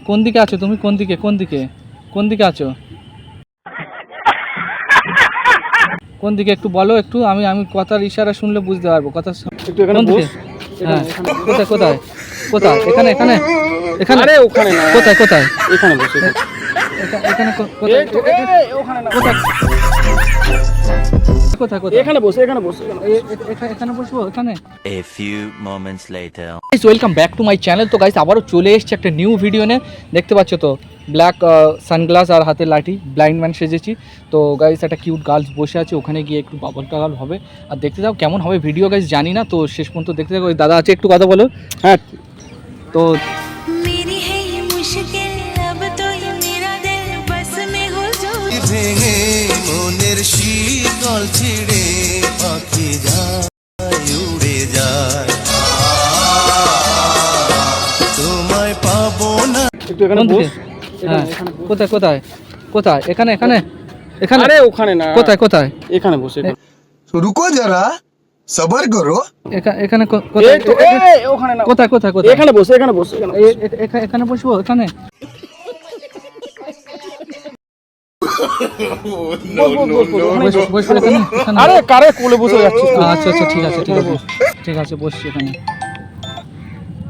কোন দিকে আছো তুমি? কোন দিকে কোন দিকে কোন দিকে আছো? কোন দিকে একটু বলো একটু, আমি আমি কথার ইশারা শুনলে বুঝতে পারবো কথা। একটু এখানে কোন দিকে? বস। হ্যাঁ কোথায় কোথায় কোথায়? এখানে এখানে এখানে? আরে ওখানে না, কোথায় কোথায়? এখানে বস। এখানে এখানে কোথায় ওখানে না, কোথায় কোথায় কোথায়? এখানে বস, এখানে বস। এখানে বসবো এখানে। A few moments later. Guys welcome back to my channel. তো গাইস আবারও চলে এসেছি একটা নিউ ভিডিও নিয়ে। দেখতে পাচ্ছ তো ব্ল্যাক সানগ্লাস আর হাতে লাঠি, ব্লাইন্ড ম্যান সেজেছি। তো গাইস একটা কিউট গার্লস বসে আছে, ওখানে গিয়ে একটু বাবল টাগাল হবে। আর দেখতে যাও কেমন হবে ভিডিও গাইস, জানি না। তো শেষ পর্যন্ত দেখতে থাকো। ওই দাদা আছে, একটু কথা বলো। হ্যাঁ, তো मेरी है ये मुश्किल, अब तो ये मेरा दिल बस में हो जो ভেঙে মনের শীতল ছিড়ে পাখি যায় উড়ে যায়, তোমায় পাবো না। একটু এখানে কোন দিকে? বস। হ্যাঁ এখানে বস। কোথায় কোথায় কোথায়? এখানে এখানে এখানে? আরে ওখানে না, কোথায় কোথায়? এখানে বস। এখানে রুকো যারা, সবার করো। এখানে এই তো, ওখানে না, কোথায় কোথায় কোথায়? এখানে বস। এখানে বস। এখানে বসবো এখানে। বসবো এখানে এখানে? আরে কারে কোলে বসে যাচ্ছিস তুই? আচ্ছা আচ্ছা ঠিক আছে ঠিক আছে ঠিক আছে, বসছি এখানে।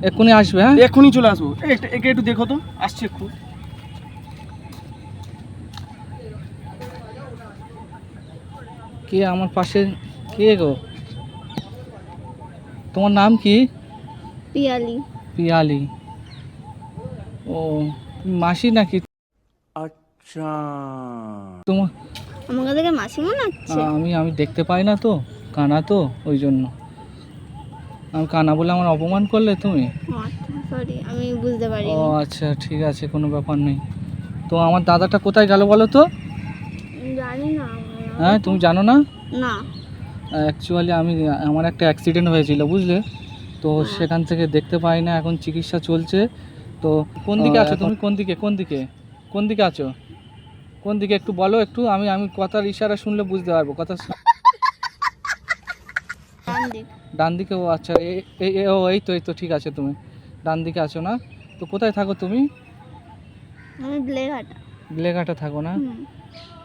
এক্ষুনি আসবে? হ্যাঁ এক্ষুনি চলে আসবো। একে একটু দেখো তো, আসছে একটু। কে আমার পাশে? কে গো? তোমার নাম কি? পিয়ালি। পিয়ালি। ও তুমি মাসি নাকি? আচ্ছা। তোমার আমাকে দেখে মাসি মনে হচ্ছে। আমি আমি দেখতে পাই না তো, কানা তো, ওই জন্য। আমি কানা বলে আমার অপমান করলে তুমি? সরি, আমি বুঝতে ও পারিনি। আচ্ছা ঠিক আছে, কোনো ব্যাপার নেই। তো আমার দাদাটা কোথায় গেল বলো তো? জানি না। হ্যাঁ তুমি জানো না? না। অ্যাকচুয়ালি আমার একটা অ্যাক্সিডেন্ট হয়েছিল বুঝলে, তো সেখান থেকে দেখতে পাই না, এখন চিকিৎসা চলছে। তো কোন দিকে আছো তুমি? কোন দিকে কোন দিকে কোন দিকে আছো? কোন দিকে একটু বলো একটু, আমি আমি কথার ইশারা শুনলে বুঝতে পারবো কথা। ডান দিক। ডান দিকে? ও আচ্ছা, এই তো ঠিক আছে, তুমি ডান দিকে আছো না? তো কোথায় থাকো তুমি? আমি ব্লেঘাটা। বেলেঘাটা থাকো না?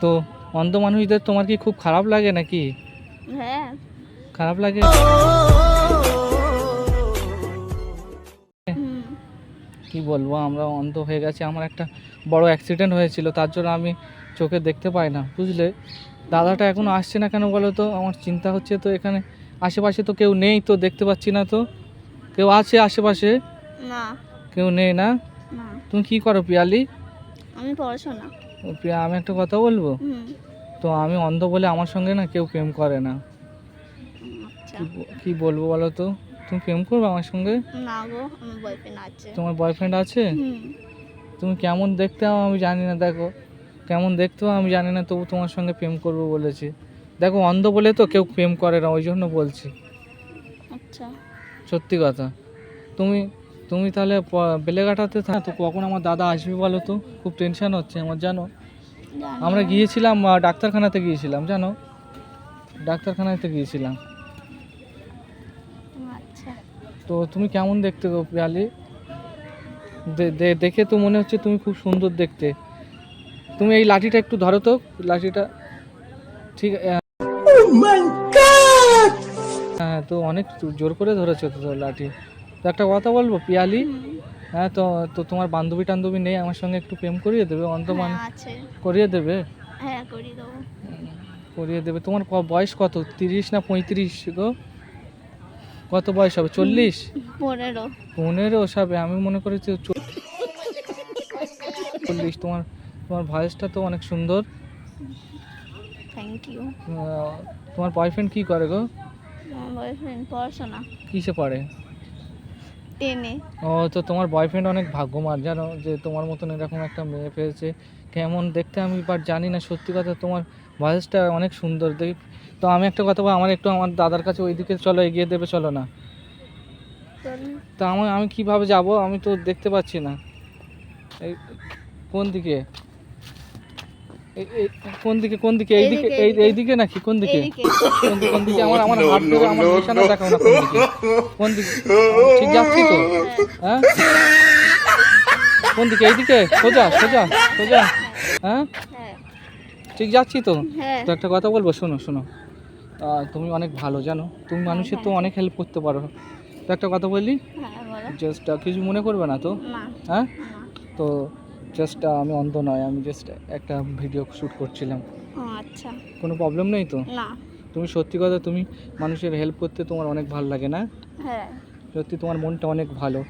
তো অন্ধ মানুষদের তোমার কি খুব খারাপ লাগে নাকি? হ্যাঁ। খারাপ লাগে? কি বলবো, আমরা অন্ধ হয়ে গেছি। আমার একটা বড় অ্যাক্সিডেন্ট হয়েছিল, তার জন্য আমি চোখে দেখতে পাই না বুঝলে। দাদাটা এখনো আসছে না কেন বলো তো? আমার চিন্তা হচ্ছে। তো এখানে আশেপাশে তো কেউ নেই, তো দেখতে পাচ্ছি না। তো কেউ আছে আশেপাশে? না। কেউ নেই না? না। তুমি কি করো পিয়ালি? আমি পড়াশোনা। ও প্রিয়া, আমি একটা কথা বলবো। তো আমি অন্ধ বলে আমার সঙ্গে না কেউ প্রেম করে না। আচ্ছা। কি বলবো বলো তো? তুমি প্রেম করবে আমার সঙ্গে? না গো, আমার বয়ফ্রেন্ড আছে। তোমার বয়ফ্রেন্ড আছে? তুমি কেমন দেখতে হও আমি জানি না, দেখো কেমন দেখতে হও আমি জানি না, তবু তোমার সঙ্গে প্রেম করবো বলেছি। দেখো অন্ধ বলে তো কেউ প্রেম করে না, ওই জন্য বলছি। আচ্ছা। সত্যি কথা। তুমি তুমি তাহলে বেলেঘাটাতে থাকো তো, কখন আমার দাদা আসবে বলো তো? খুব টেনশন হচ্ছে আমার জানো। জানি আমরা না। গিয়েছিলাম ডাক্তারখানাতে গিয়েছিলাম জানো, ডাক্তারখানাতে গিয়েছিলাম। আচ্ছা। তো তুমি কেমন দেখতে গো পিয়ালি? দেখে তো মনে হচ্ছে তুমি খুব সুন্দর দেখতে। তুমি এই লাঠিটা একটু ধরো তো, লাঠিটা। ঠিক হ্যাঁ, তো অনেক জোর করে ধরেছো তো লাঠি। তো একটা কথা বলবো পিয়ালি, হ্যাঁ তো তো তোমার বান্ধবী টান্ধবী নেই আমার সঙ্গে একটু প্রেম করিয়ে দেবে? অন্ধ হ্যাঁ, আছে। করিয়ে দেবে? হ্যাঁ, করিয়ে দেবো। করিয়ে দেবে। তোমার বয়স কত? 30 না 35 গো? কত বয়স হবে? 40? 15। 15 সবে? আমি মনে করেছি 40। তোমার তোমার ভয়েসটা তো অনেক সুন্দর। Thank you. তোমার বয়ফ্রেন্ড কি করে গো? আমার বয়ফ্রেন্ড পড়াশোনা। কিসে পড়ে? 10-এ। ও, তো তোমার বয়ফ্রেন্ড অনেক ভাগ্যবান জানো, যে তোমার মতন এরকম একটা মেয়ে পেয়েছে। কেমন দেখতে আমি বাট জানি না, সত্যি কথা তোমার ভয়েসটা অনেক সুন্দর দেখি। তো আমি একটা কথা বলি, আমার একটু আমার দাদার কাছে ওইদিকে চলো, এগিয়ে দেবে চলো না? তা আমি কিভাবে যাব? আমি তো দেখতে পাচ্ছি না। এই কোন দিকে? কোন দিকে কোন দিকে? এইদিকে? এইদিকে নাকি কোন দিকে? এইদিকে। কোন দিকে? আমার আমার হাত ধরে আমার নিশানা দেখাও না, কোন দিকে কোন দিকে? ঠিক যাচ্ছি তো? হ্যাঁ কোন দিকে এইদিকে সোজা সোজা সোজা হ্যাঁ হ্যাঁ ঠিক যাচ্ছি তো হ্যাঁ তো একটা কথা বলবো, শোনো শোনো তুমি অনেক ভালো জানো, তুমি মানুষের তো অনেক হেল্প করতে পারো। তো একটা কথা বললি, হ্যাঁ বলো। জাস্ট কিছু মনে করবে না তো? না হ্যাঁ না। তো জাস্ট আমি অন্ধ নয়, আমি জাস্ট একটা ভিডিও শ্যুট করছিলাম, ও আচ্ছা। কোনো প্রবলেম নেই তো? না। তুমি সত্যি কথা, তুমি মানুষের হেল্প করতে তোমার অনেক ভালো লাগে না? হ্যাঁ সত্যি তোমার মনটা অনেক ভালো।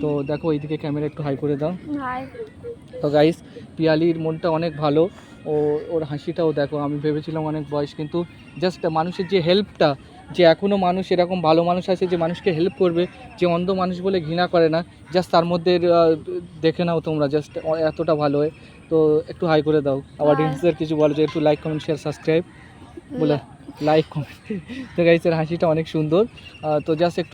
তো দেখো এইদিকে ক্যামেরা একটু হাই করে দাও। ভাই তো গাইস, পিয়ালির মনটা অনেক ভালো, ওর হাসিটাও দেখো। আমি ভেবেছিলাম অনেক বয়স, কিন্তু জাস্ট মানুষের যে হেল্পটা, যে এখনও মানুষ এরকম ভালো মানুষ আছে যে মানুষকে হেল্প করবে, যে অন্ধ মানুষ বলে ঘৃণা করে না, জাস্ট তার মধ্যে দেখে নাও তোমরা, জাস্ট এতটা ভালো হয়। তো একটু হাই করে দাও, আবার ডিন্সদের কিছু বলো যে একটু লাইক কমেন্ট শেয়ার সাবস্ক্রাইব বলে লাইক কমেন্ট। তো গাইসের হাসিটা অনেক সুন্দর। তো জাস্ট একটু